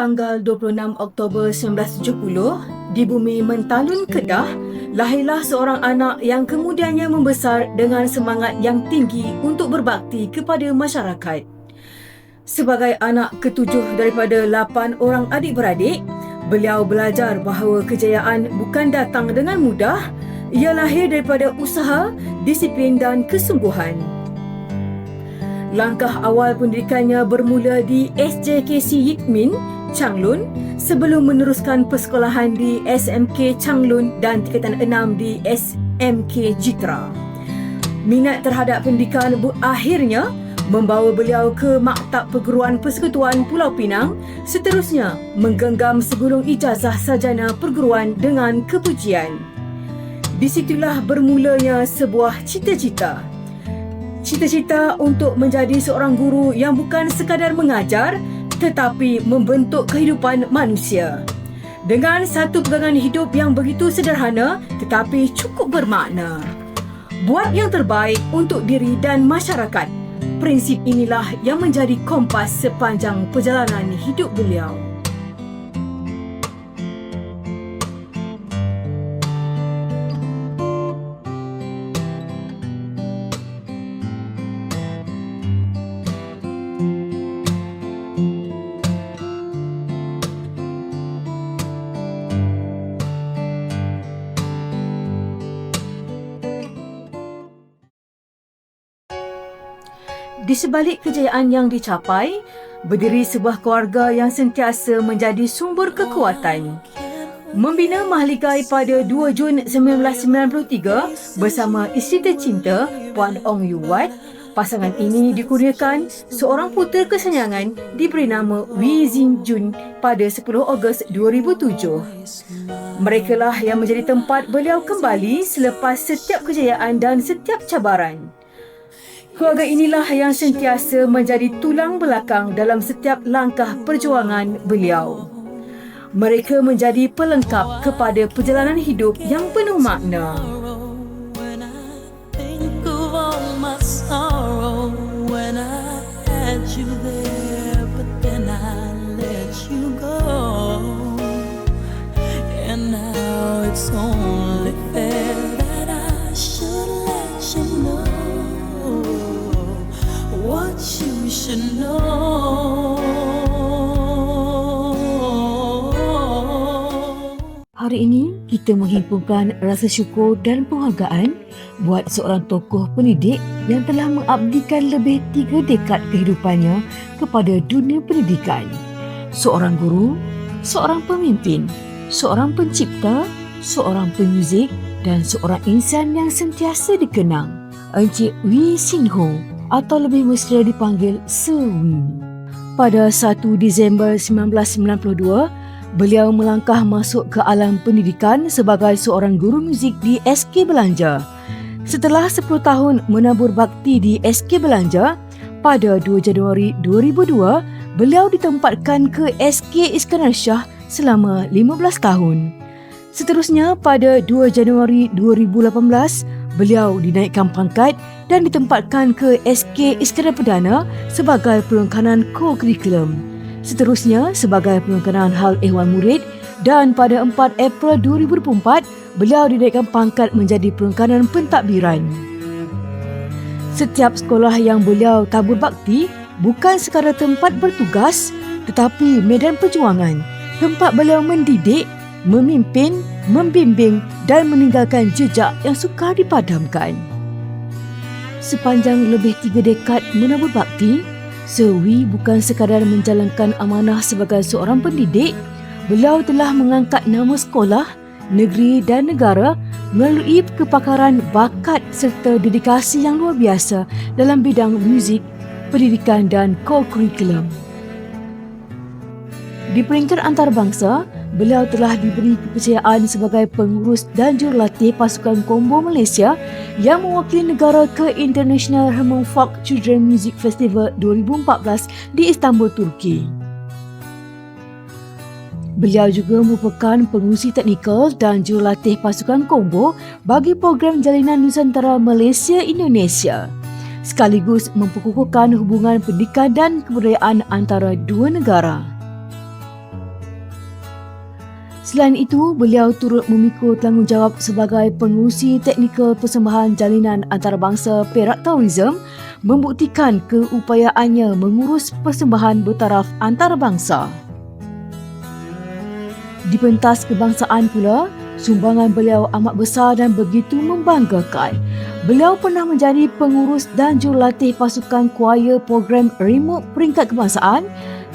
tanggal 26 Oktober 1970, di bumi Mentalun, Kedah, lahirlah seorang anak yang kemudiannya membesar dengan semangat yang tinggi untuk berbakti kepada masyarakat. Sebagai anak ketujuh daripada 8 orang adik-beradik, beliau belajar bahawa kejayaan bukan datang dengan mudah. Ia lahir daripada usaha, disiplin dan kesungguhan. Langkah awal pendidikannya bermula di SJKC Yikmin, Changlun, sebelum meneruskan persekolahan di SMK Changlun dan tingkatan 6 di SMK Jitra. Minat terhadap pendidikan akhirnya membawa beliau ke Maktab Perguruan Persekutuan Pulau Pinang, seterusnya menggenggam segulung ijazah sarjana perguruan dengan kepujian. Di situlah bermulanya sebuah cita-cita. Cita-cita untuk menjadi seorang guru yang bukan sekadar mengajar tetapi membentuk kehidupan manusia. Dengan satu pegangan hidup yang begitu sederhana tetapi cukup bermakna. Buat yang terbaik untuk diri dan masyarakat. Prinsip inilah yang menjadi kompas sepanjang perjalanan hidup beliau. Di sebalik kejayaan yang dicapai, berdiri sebuah keluarga yang sentiasa menjadi sumber kekuatan. Membina Mahligai pada 2 Jun 1993 bersama isteri tercinta Puan Ong Yu Wat, pasangan ini dikurniakan seorang putera kesayangan diberi nama Wee Jin Jun pada 10 Ogos 2007. Merekalah yang menjadi tempat beliau kembali selepas setiap kejayaan dan setiap cabaran. Keluarga inilah yang sentiasa menjadi tulang belakang dalam setiap langkah perjuangan beliau. Mereka menjadi pelengkap kepada perjalanan hidup yang penuh makna. Hari ini, kita menghimpunkan rasa syukur dan penghargaan buat seorang tokoh pendidik yang telah mengabdikan lebih 3 dekad kehidupannya kepada dunia pendidikan. Seorang guru, seorang pemimpin, seorang pencipta, seorang pemuzik dan seorang insan yang sentiasa dikenang. Encik Wee Sin Ho atau lebih mesra dipanggil Sir Wee. Pada 1 Disember 1992, beliau melangkah masuk ke alam pendidikan sebagai seorang guru muzik di SK Belanja. Setelah 10 tahun menabur bakti di SK Belanja, pada 2 Januari 2002, beliau ditempatkan ke SK Iskandar Shah selama 15 tahun. Seterusnya, pada 2 Januari 2018, beliau dinaikkan pangkat dan ditempatkan ke SK Iskandar Perdana sebagai perengkanan co-curriculum. Seterusnya sebagai perengkanan hal ehwal murid, dan pada 4 April 2024, beliau dinaikkan pangkat menjadi perengkanan pentadbiran. Setiap sekolah yang beliau tabur bakti bukan sekadar tempat bertugas tetapi medan perjuangan, tempat beliau mendidik, memimpin, membimbing dan meninggalkan jejak yang sukar dipadamkan. Sepanjang lebih 3 dekad menabur bakti, Sir Wee bukan sekadar menjalankan amanah sebagai seorang pendidik, beliau telah mengangkat nama sekolah, negeri dan negara melalui kepakaran, bakat serta dedikasi yang luar biasa dalam bidang muzik, pendidikan dan co-curriculum. Di peringkat antarabangsa, beliau telah diberi kepercayaan sebagai pengurus dan jurulatih pasukan Combo Malaysia yang mewakili negara ke International Hermann Folk Children Music Festival 2014 di Istanbul, Turki. Beliau juga merupakan pengurusi teknikal dan jurulatih pasukan Combo bagi program Jalinan Nusantara Malaysia-Indonesia, sekaligus memperkukuhkan hubungan pendidikan dan kebudayaan antara dua negara. Selain itu, beliau turut memikul tanggungjawab sebagai pengurusi teknikal persembahan jalinan antarabangsa Perak Tourism, membuktikan keupayaannya mengurus persembahan bertaraf antarabangsa. Di pentas kebangsaan pula, sumbangan beliau amat besar dan begitu membanggakan. Beliau pernah menjadi pengurus dan jurulatih pasukan kuaya program remote peringkat kebangsaan,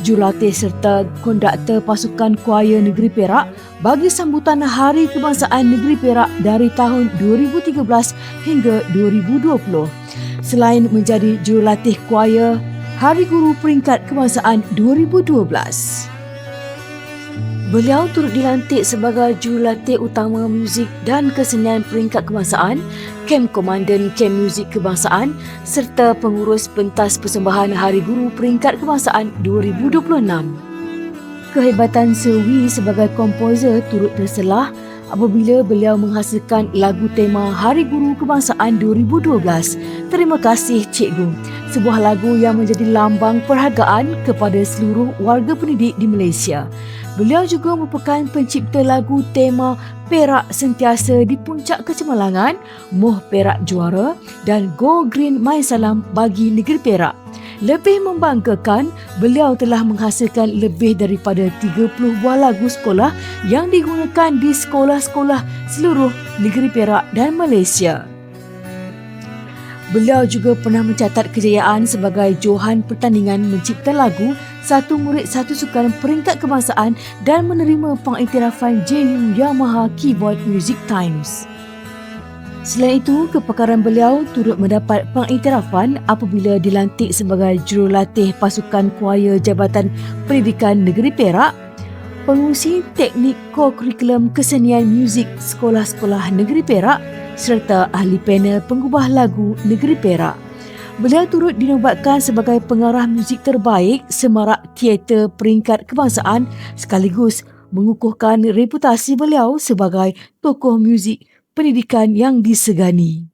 jurulatih serta konduktor pasukan kuaya negeri Perak bagi sambutan Hari Kebangsaan Negeri Perak dari tahun 2013 hingga 2020. Selain menjadi jurulatih kuaya Hari Guru Peringkat Kebangsaan 2012. Beliau turut dilantik sebagai jurulatih utama muzik dan kesenian peringkat kebangsaan, Kem Komandan Kem Muzik Kebangsaan serta pengurus pentas persembahan Hari Guru Peringkat Kebangsaan 2026. Kehebatan Sewi sebagai komposer turut terselah apabila beliau menghasilkan lagu tema Hari Guru Kebangsaan 2012, Terima Kasih Cikgu, sebuah lagu yang menjadi lambang perhargaan kepada seluruh warga pendidik di Malaysia. Beliau juga merupakan pencipta lagu tema Perak Sentiasa di Puncak Kecemerlangan, Moh Perak Juara dan Go Green My Salam bagi negeri Perak. Lebih membanggakan, beliau telah menghasilkan lebih daripada 30 buah lagu sekolah yang digunakan di sekolah-sekolah seluruh negeri Perak dan Malaysia. Beliau juga pernah mencatat kejayaan sebagai johan pertandingan mencipta lagu Satu Murid Satu Sukan Peringkat Kebangsaan dan menerima pengiktirafan JU Yamaha Keyboard Music Times. Selain itu, kepakaran beliau turut mendapat pengiktirafan apabila dilantik sebagai jurulatih pasukan kuaya Jabatan Pendidikan Negeri Perak, pengurusi teknik ko-kurikulum kesenian muzik sekolah-sekolah negeri Perak serta ahli panel pengubah lagu negeri Perak. Beliau turut dinobatkan sebagai pengarah muzik terbaik Semarak Teater Peringkat Kebangsaan sekaligus mengukuhkan reputasi beliau sebagai tokoh muzik pendidikan yang disegani.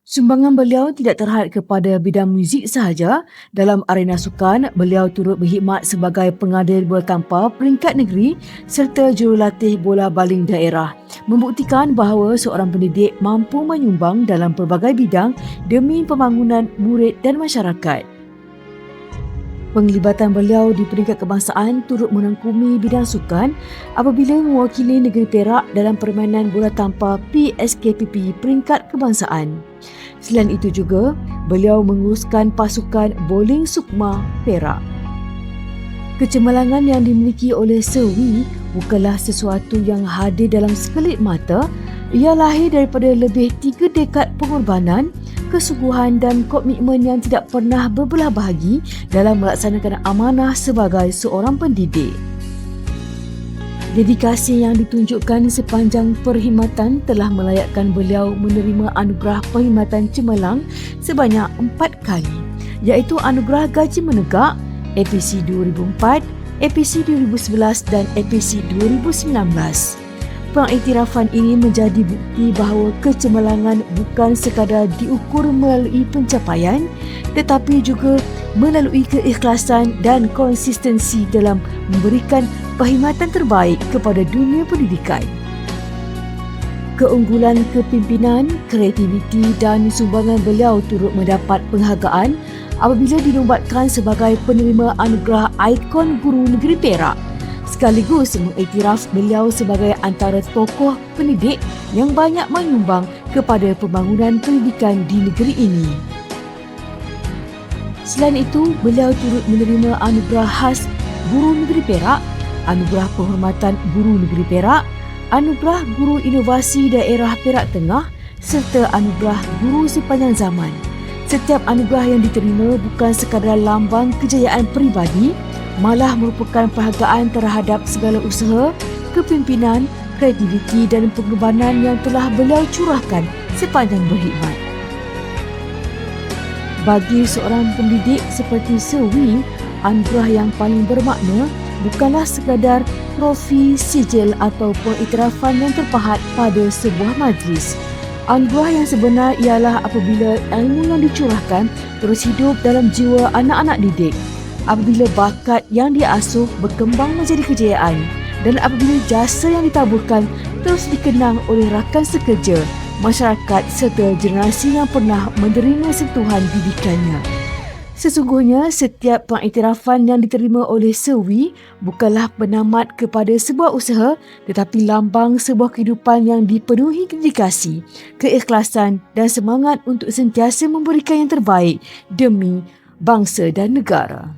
Sumbangan beliau tidak terhad kepada bidang muzik sahaja. Dalam arena sukan, beliau turut berkhidmat sebagai pengadil bola tampar peringkat negeri serta jurulatih bola baling daerah, membuktikan bahawa seorang pendidik mampu menyumbang dalam pelbagai bidang demi pembangunan murid dan masyarakat. Penglibatan beliau di peringkat kebangsaan turut merangkumi bidang sukan apabila mewakili negeri Perak dalam permainan bola tampar PSKPP peringkat kebangsaan. Selain itu juga, beliau menguruskan pasukan bowling Sukma Perak. Kecemerlangan yang dimiliki oleh Sewi bukanlah sesuatu yang hadir dalam sekelip mata. Ia lahir daripada lebih 3 dekad pengorbanan, kesungguhan dan komitmen yang tidak pernah berbelah bahagi dalam melaksanakan amanah sebagai seorang pendidik. Dedikasi yang ditunjukkan sepanjang perkhidmatan telah melayakkan beliau menerima anugerah perkhidmatan cemerlang sebanyak 4 kali, iaitu Anugerah Gaji Menegak, APC 2004, APC 2011 dan APC 2019. Pengiktirafan ini menjadi bukti bahawa kecemerlangan bukan sekadar diukur melalui pencapaian tetapi juga melalui keikhlasan dan konsistensi dalam memberikan perkhidmatan terbaik kepada dunia pendidikan. Keunggulan kepimpinan, kreativiti dan sumbangan beliau turut mendapat penghargaan apabila dinobatkan sebagai penerima anugerah Ikon Guru Negeri Perak, sekaligus mengiktiraf beliau sebagai antara tokoh pendidik yang banyak menyumbang kepada pembangunan pendidikan di negeri ini. Selain itu, beliau turut menerima anugerah khas Guru Negeri Perak, Anugerah Penghormatan Guru Negeri Perak, Anugerah Guru Inovasi Daerah Perak Tengah serta Anugerah Guru Sepanjang Zaman. Setiap anugerah yang diterima bukan sekadar lambang kejayaan peribadi, malah merupakan penghargaan terhadap segala usaha, kepimpinan, kreativiti dan pengorbanan yang telah beliau curahkan sepanjang berkhidmat. Bagi seorang pendidik seperti Sewi, anugerah yang paling bermakna bukanlah sekadar trofi, sijil ataupun iktirafan yang terpahat pada sebuah majlis. Anugerah yang sebenar ialah apabila ilmu yang dicurahkan terus hidup dalam jiwa anak-anak didik, apabila bakat yang diasuh berkembang menjadi kejayaan dan apabila jasa yang ditaburkan terus dikenang oleh rakan sekerja, masyarakat serta generasi yang pernah menerima sentuhan didikannya. Sesungguhnya, setiap pengiktirafan yang diterima oleh Sewi bukanlah penamat kepada sebuah usaha tetapi lambang sebuah kehidupan yang dipenuhi dedikasi, keikhlasan dan semangat untuk sentiasa memberikan yang terbaik demi bangsa dan negara.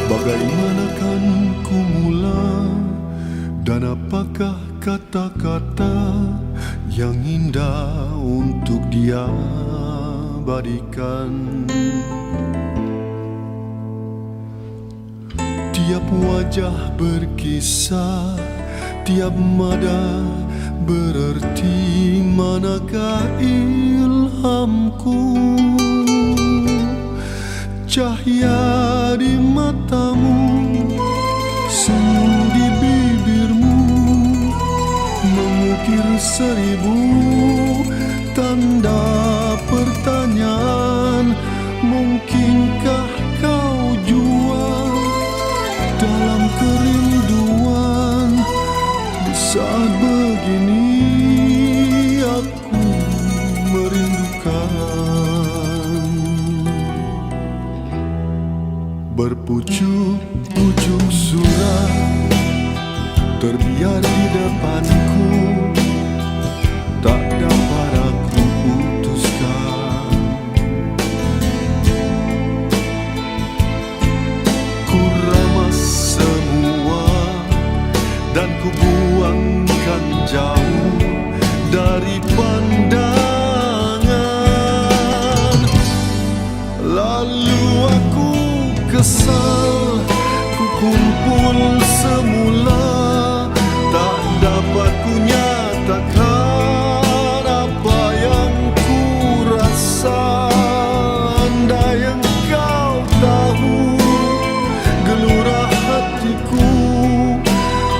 Bagaimanakah ku mula dan apakah kata-kata yang indah untuk diabadikan? Tiap wajah berkisah, tiap mada bererti, manakah ilhamku? Cahaya di matamu, senyum di bibirmu, mengukir 1000 tanda pertanyaan. Mungkinkah kau jua dalam kerinduan? Di saat begini aku merindukan. Berpucuk-pucuk surat terbiar di depanku, tak dapat aku putuskan. Ku ramas semua dan ku buangkan jauh dari pandangan. Lalu aku kesal, ku kumpul semula, tak dapat ku nyatakan apa yang ku rasa. Andai engkau tahu gelora hatiku,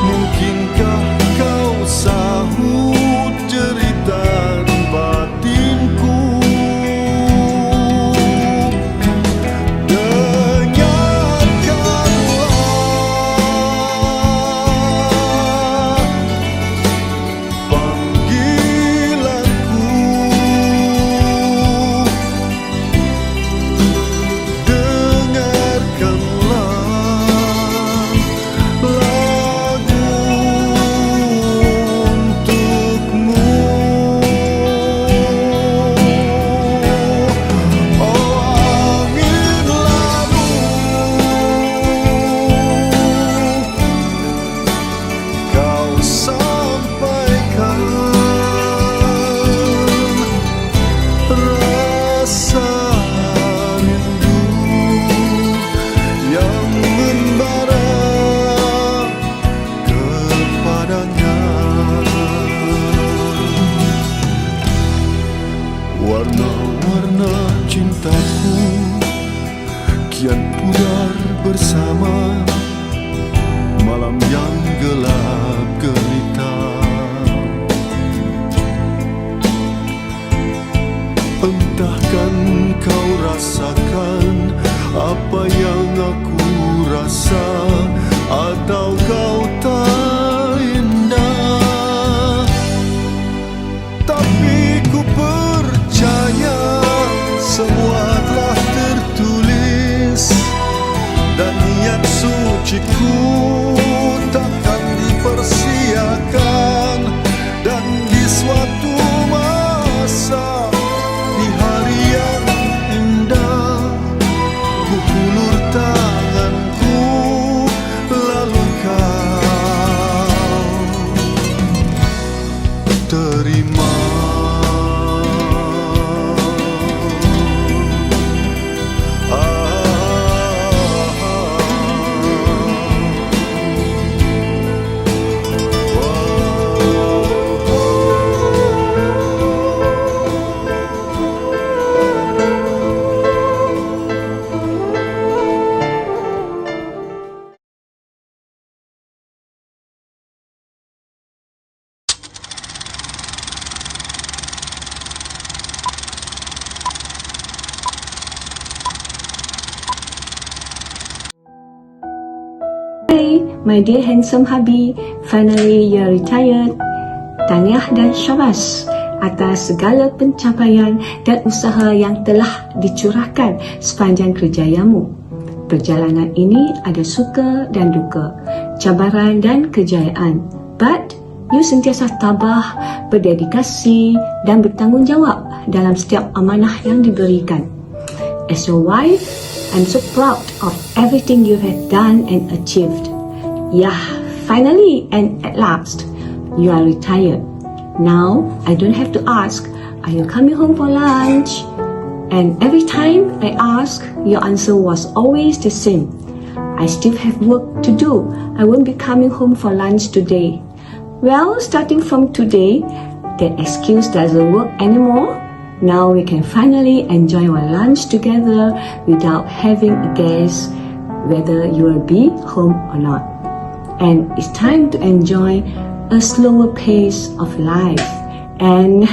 mungkinkah kau sahut jeritan batinku? Warna-warna cintaku kian pudar bersama malam yang gelap gelita. Entahkan kau rasakan apa yang aku rasa, atau kau tak indah my dear handsome hubby, finally you're retired. Tahniah dan syabas atas segala pencapaian dan usaha yang telah dicurahkan sepanjang kerjayamu. Perjalanan ini ada suka dan duka, cabaran dan kejayaan. But you sentiasa tabah, berdedikasi dan bertanggungjawab dalam setiap amanah yang diberikan. As your wife, I'm so proud of everything you have done and achieved. Yeah, finally and at last, you are retired. Now, I don't have to ask, are you coming home for lunch? And every time I ask, your answer was always the same. I still have work to do. I won't be coming home for lunch today. Well, starting from today, that excuse doesn't work anymore. Now we can finally enjoy our lunch together without having a guess whether you will be home or not. And it's time to enjoy a slower pace of life. And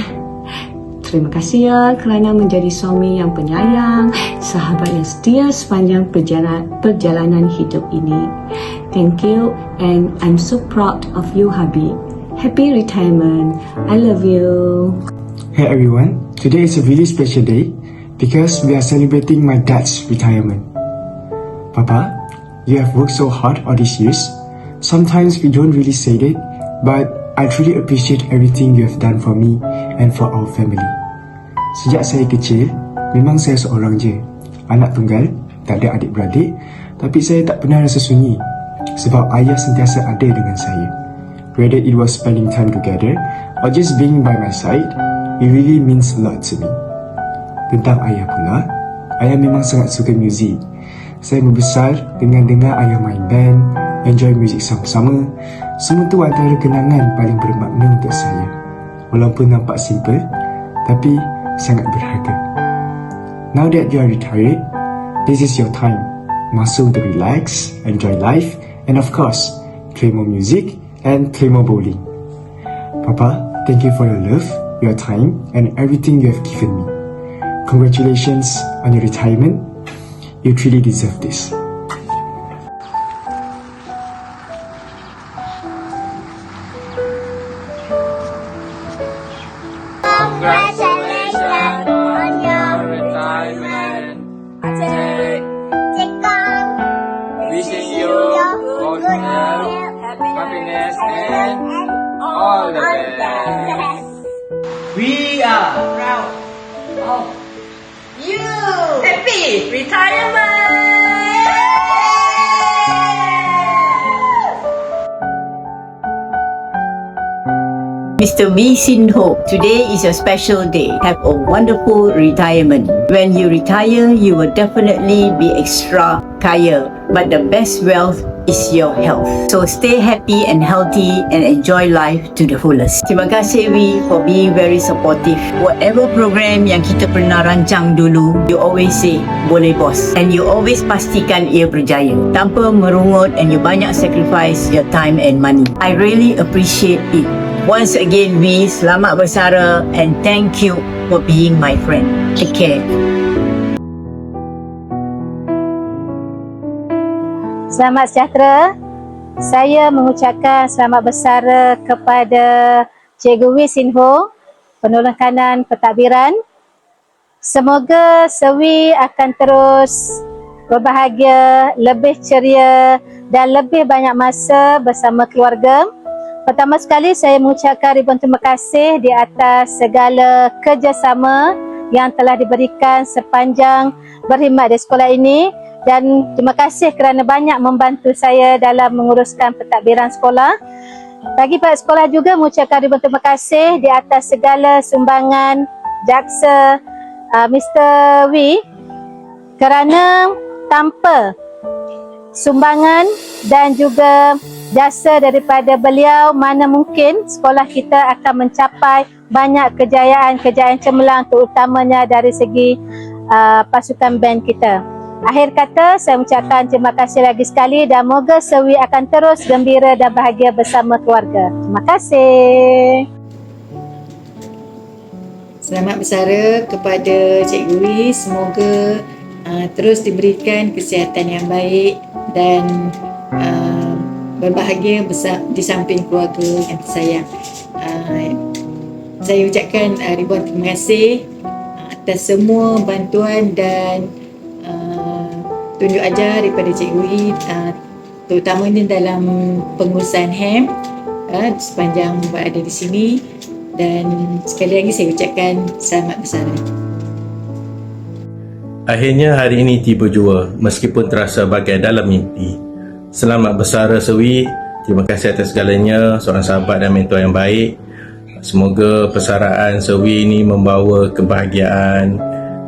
terima kasih ya kerana menjadi suami yang penyayang, sahabat yang setia sepanjang perjalanan hidup ini. Thank you, and I'm so proud of you, hubby. Happy retirement. I love you. Hey everyone, today is a really special day because we are celebrating my dad's retirement. Papa, you have worked so hard all these years. Sometimes we don't really say it, but I truly appreciate everything you have done for me and for our family. Sejak saya kecil, memang saya seorang je. Anak tunggal, tak ada adik-beradik, tapi saya tak pernah rasa sunyi sebab ayah sentiasa ada dengan saya. Whether it was spending time together or just being by my side, it really means a lot to me. Tentang ayah pula, ayah memang sangat suka muzik. Saya membesar dengan dengar ayah main band, enjoy muzik sama-sama. Semua tu antara kenangan paling bermakna untuk saya. Walaupun nampak simple, tapi sangat berharga. Now that you are retired, this is your time. Masa untuk relax, enjoy life, and of course, play more music and play more bowling. Papa, thank you for your love, your time, and everything you have given me. Congratulations on your retirement. You truly deserve this. Congratulations on your retirement. Wishing you good health, happiness, and all the best. We are proud of you. Happy retirement! Mr. Wee Sin Ho, today is a special day. Have a wonderful retirement. When you retire, you will definitely be extra kaya. But the best wealth is your health. So stay happy and healthy and enjoy life to the fullest. Terima kasih Wee for being very supportive. Whatever program yang kita pernah rancang dulu, you always say, boleh bos. And you always pastikan ia berjaya. Tanpa merungut and you banyak sacrifice your time and money. I really appreciate it. Once again, Wee, selamat bersara and thank you for being my friend. Take care. Selamat sejahtera. Saya mengucapkan selamat bersara kepada Cikgu Wee Sin Ho, penolong kanan pentadbiran. Semoga Sewi akan terus berbahagia, lebih ceria dan lebih banyak masa bersama keluarga. Pertama sekali saya mengucapkan ribuan terima kasih di atas segala kerjasama yang telah diberikan sepanjang berkhidmat di sekolah ini, dan terima kasih kerana banyak membantu saya dalam menguruskan pentadbiran sekolah. Bagi pihak sekolah juga mengucapkan ribuan terima kasih di atas segala sumbangan jaksa Mr. Wee, kerana tanpa sumbangan dan juga jasa daripada beliau, mana mungkin sekolah kita akan mencapai banyak kejayaan-kejayaan cemerlang, terutamanya dari segi pasukan band kita. Akhir kata, saya mengucapkan terima kasih lagi sekali dan moga Sewi akan terus gembira dan bahagia bersama keluarga. Terima kasih. Selamat bersara kepada Cikgu Wee. Semoga terus diberikan kesihatan yang baik dan berbahagia di samping keluarga yang tersayang. Saya ucapkan ribuan terima kasih atas semua bantuan dan tunjuk ajar daripada Cikgu Wee, terutamanya dalam pengurusan HEM sepanjang berada di sini. Dan sekali lagi saya ucapkan selamat bersara. Akhirnya hari ini tiba jua, meskipun terasa bagai dalam mimpi. Selamat bersara Sewi. Terima kasih atas segalanya, seorang sahabat dan mentor yang baik. Semoga persaraan Sewi ini membawa kebahagiaan,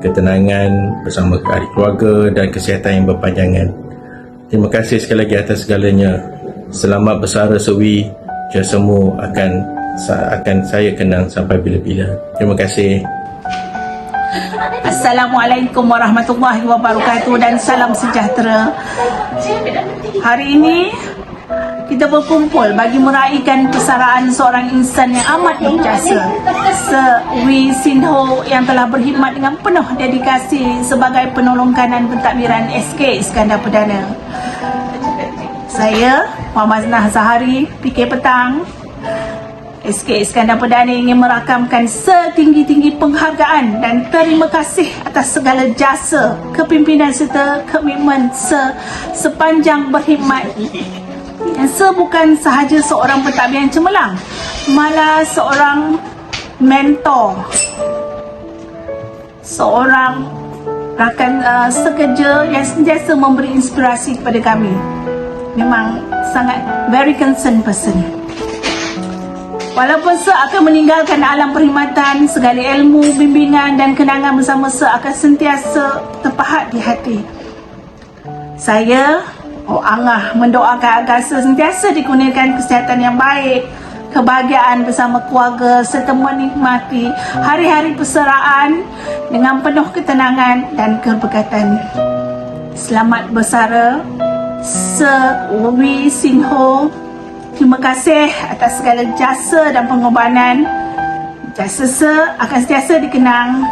ketenangan bersama ahli keluarga dan kesihatan yang berpanjangan. Terima kasih sekali lagi atas segalanya. Selamat bersara Sewi. Jasamu akan saya kenang sampai bila-bila. Terima kasih. Assalamualaikum warahmatullahi wabarakatuh dan salam sejahtera. Hari ini kita berkumpul bagi meraihkan persaraan seorang insan yang amat berjasa, Wee Sin Ho, yang telah berkhidmat dengan penuh dedikasi sebagai penolong kanan pentadbiran SK Iskandar Perdana. Saya, Muhammad Nah Zahari, PK Petang, SK Iskandar Perdana ingin merakamkan setinggi-tinggi penghargaan dan terima kasih atas segala jasa, kepimpinan serta komitmen sepanjang berkhidmat. Yang bukan sahaja seorang pentadbir yang cemerlang, malah seorang mentor, seorang rakan sekerja yang sentiasa memberi inspirasi kepada kami. Memang sangat very concerned person. Walaupun Sir akan meninggalkan alam perkhidmatan, segala ilmu, bimbingan dan kenangan bersama Sir akan sentiasa terpahat di hati. Saya, Angah, mendoakan agar Sir sentiasa dikurniakan kesihatan yang baik, kebahagiaan bersama keluarga serta menikmati hari-hari persaraan dengan penuh ketenangan dan keberkatan. Selamat bersara Sir Wee Sin Ho. Terima kasih atas segala jasa dan pengorbanan. Jasa Sir akan sentiasa dikenang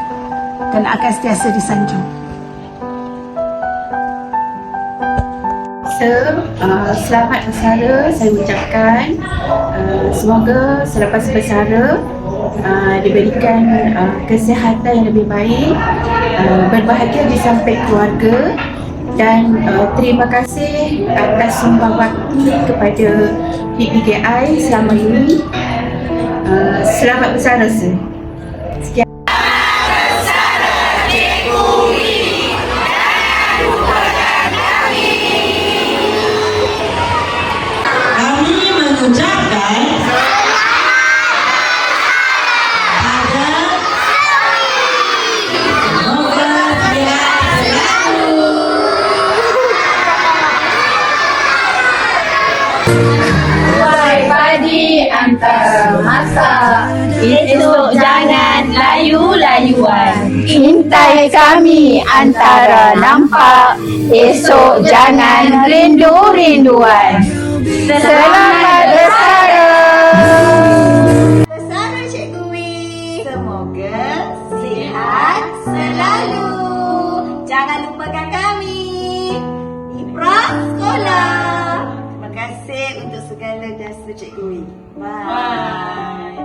dan akan sentiasa disanjung. Sir, selamat bersara saya ucapkan. Semoga selepas bersara diberikan kesihatan yang lebih baik, berbahagia di samping keluarga, dan terima kasih atas sumbang bakti kepada PPKI selama ini. Selamat bersara Sir. Sekian. Kami mengucapkan antara masa, esok jangan layu-layuan. Intai kami antara nampak, esok jangan rindu-rinduan. Selamat bersara. Bersara Cikgu Wee. Semoga sihat selalu. Jangan lupakan kami. Iprah sekolah. Terima kasih untuk segala jasa Cikgu Wee. Bye.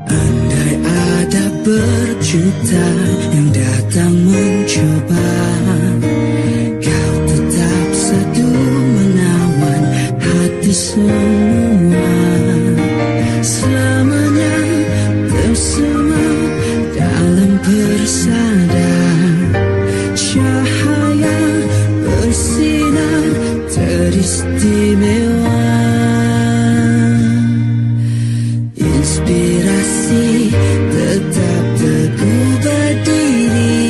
Andai ada berjuta yang datang mencoba, kau tetap satu menawan hati semua. Selamanya bersama dalam persada, cahaya bersinar teristimewa. Inspirasi tetap teguh berdiri,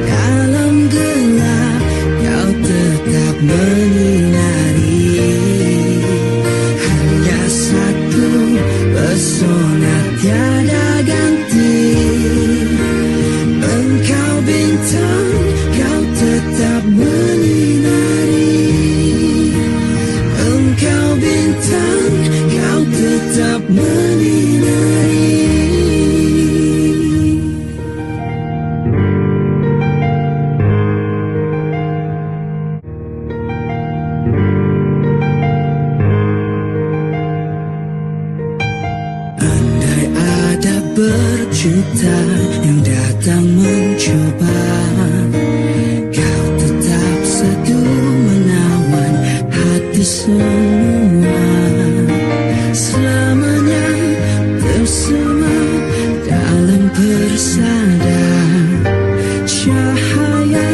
dalam gelap kau tetap menyinari. Hanya satu pesona tiada ganti, engkau bintang, kau tetap menyinari. semua selamanya bersama dalam persada cahaya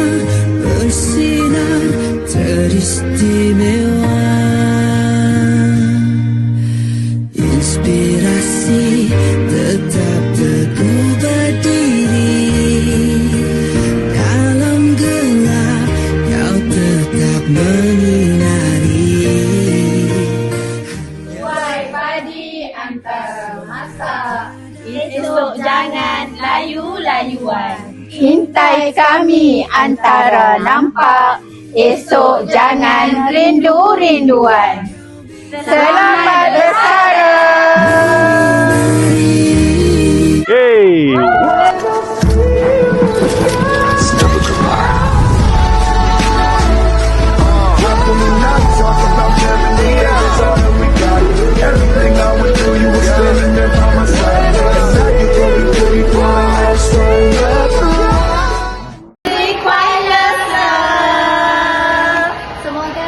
bersinar teristimewa. Inspirasi tetap teguh berdiri dalam gelap, kau tetap menyinari. Tuai padi antara masa, esok jangan layu-layuan. Hintai kami antara nampak, esok jangan rindu-rinduan. Selamat bersara. Hey! Semoga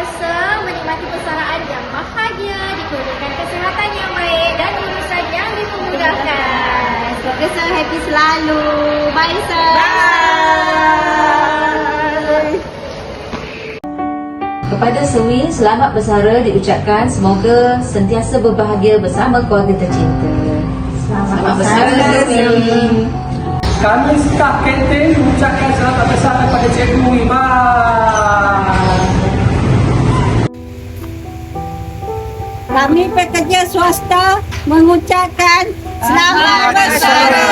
menikmati persaraan yang bahagia, dikurniakan kesihatan yang baik dan urusan yang dipermudahkan. Semoga happy selalu. Bye, sir. Bye. Kepada Sewi, selamat bersara diucapkan. Semoga sentiasa berbahagia bersama keluarga tercinta. Selamat bersara, Sewi. Kami staf kantin mengucapkan selamat bersara kepada Cikgu Iman. Kami pekerja swasta mengucapkan selamat bersara.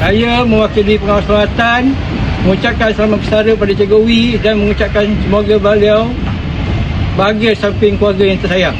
Saya mewakili pengawas perkhidmatan mengucapkan selamat bersara pada Cikgu Wi dan mengucapkan semoga beliau bahagia samping keluarga yang tersayang.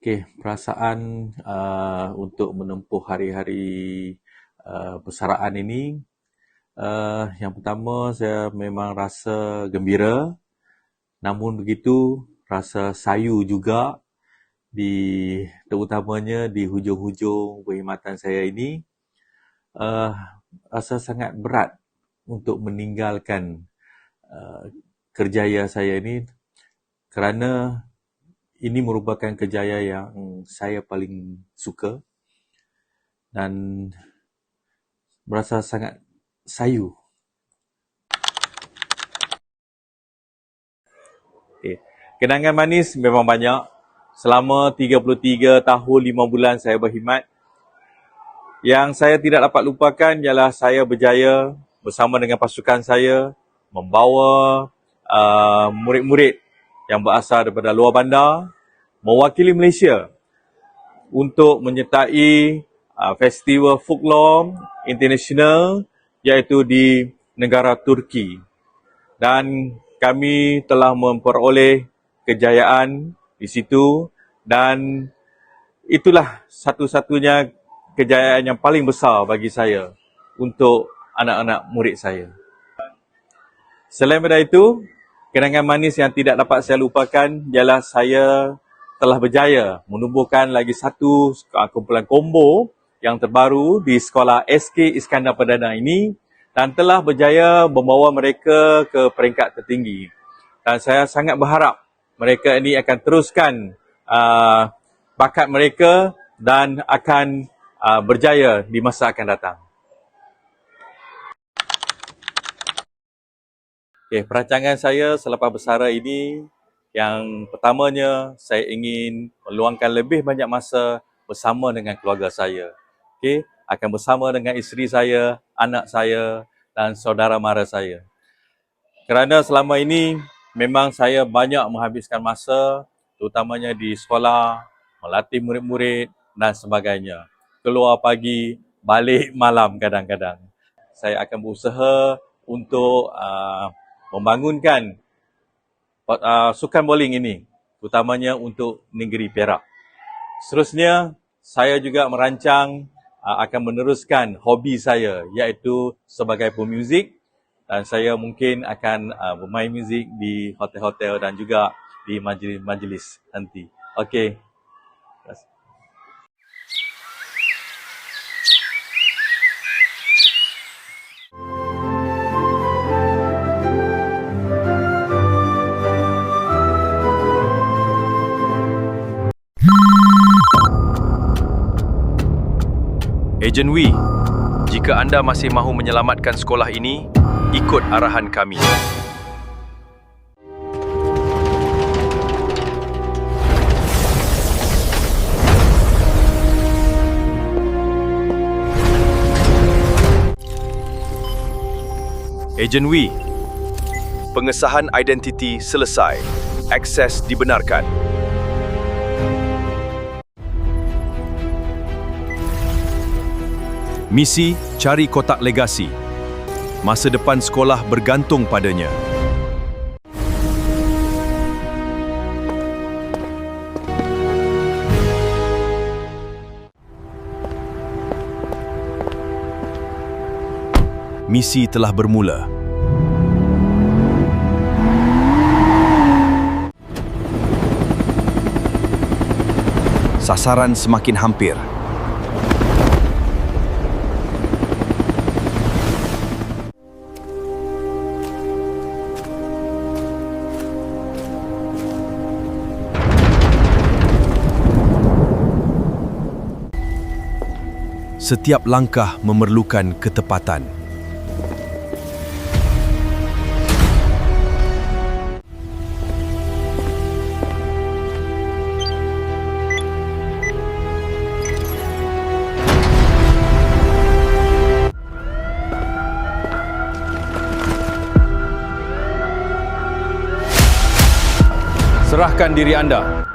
Okey, perasaan untuk menempuh hari-hari persaraan ini, yang pertama saya memang rasa gembira, namun begitu rasa sayu juga terutamanya di hujung-hujung perkhidmatan saya ini. Rasa sangat berat untuk meninggalkan kerjaya saya ini kerana ini merupakan kerjaya yang saya paling suka dan merasa sangat sayu. Okay. Kenangan manis memang banyak. Selama 33 tahun 5 bulan saya berkhidmat, yang saya tidak dapat lupakan ialah saya berjaya bersama dengan pasukan saya membawa murid-murid yang berasal daripada luar bandar mewakili Malaysia untuk menyertai festival folklore international iaitu di negara Turki. Dan kami telah memperoleh kejayaan di situ dan itulah satu-satunya kejayaan yang paling besar bagi saya untuk anak-anak murid saya. Selain daripada itu, kenangan manis yang tidak dapat saya lupakan ialah saya telah berjaya menumbuhkan lagi satu kumpulan combo yang terbaru di sekolah SK Iskandar Perdana ini dan telah berjaya membawa mereka ke peringkat tertinggi. Dan saya sangat berharap mereka ini akan teruskan bakat mereka dan akan berjaya di masa akan datang. Okay, perancangan saya selepas bersara ini, yang pertamanya saya ingin meluangkan lebih banyak masa bersama dengan keluarga saya. Okay, akan bersama dengan isteri saya, anak saya dan saudara mara saya. Kerana selama ini memang saya banyak menghabiskan masa terutamanya di sekolah, melatih murid-murid dan sebagainya. Keluar pagi, balik malam kadang-kadang. Saya akan berusaha untuk membangunkan sukan bowling ini, terutamanya untuk negeri Perak. Seterusnya, saya juga merancang akan meneruskan hobi saya, iaitu sebagai pemuzik, dan saya mungkin akan bermain muzik di hotel-hotel dan juga di majlis-majlis nanti. Okey. Ejen Wee, jika anda masih mahu menyelamatkan sekolah ini, ikut arahan kami. Ejen Wee, pengesahan identiti selesai. Akses dibenarkan. Misi cari kotak legasi. Masa depan sekolah bergantung padanya. Misi telah bermula. Sasaran semakin hampir. Setiap langkah memerlukan ketepatan. Serahkan diri anda.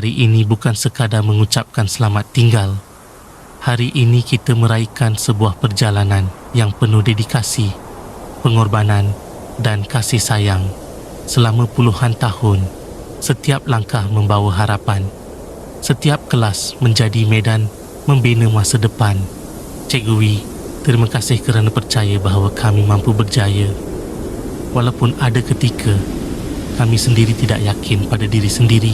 Hari ini bukan sekadar mengucapkan selamat tinggal. Hari ini kita meraihkan sebuah perjalanan yang penuh dedikasi, pengorbanan dan kasih sayang selama puluhan tahun Setiap langkah membawa harapan. Setiap kelas menjadi medan membina masa depan. Cikgu Wee, terima kasih kerana percaya bahawa kami mampu berjaya. Walaupun ada ketika kami sendiri tidak yakin pada diri sendiri.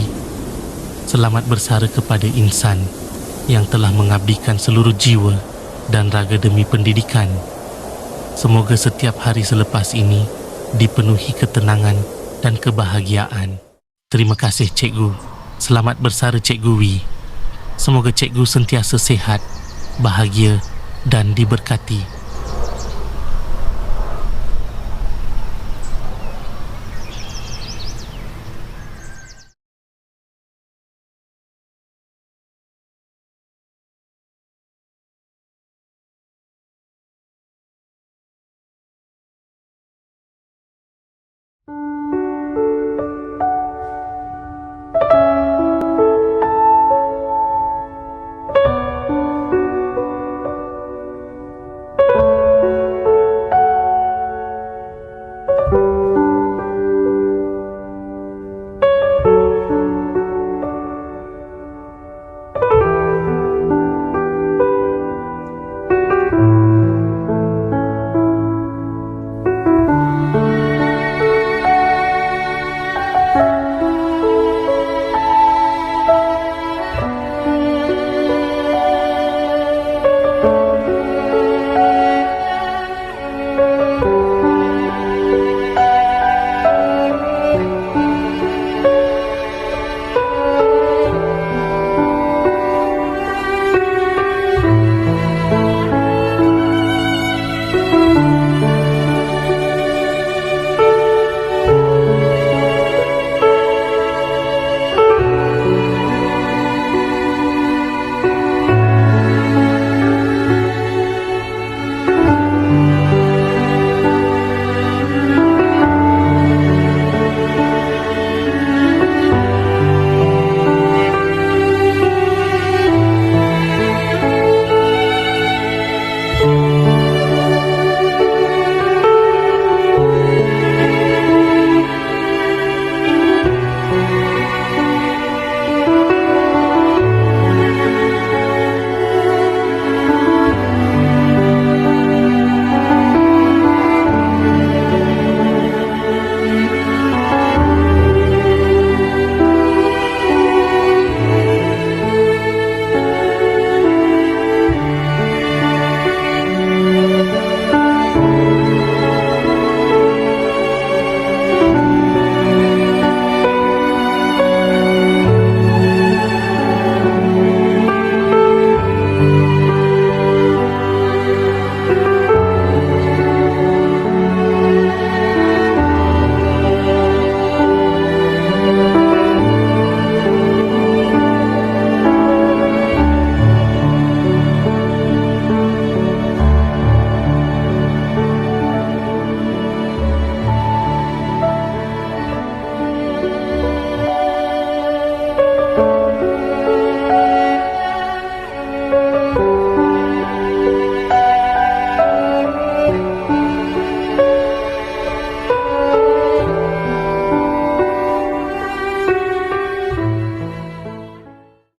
Selamat bersara kepada insan yang telah mengabdikan seluruh jiwa dan raga demi pendidikan. Semoga setiap hari selepas ini dipenuhi ketenangan dan kebahagiaan. Terima kasih Cikgu. Selamat bersara Cikgu Wee. Semoga Cikgu sentiasa sihat, bahagia dan diberkati.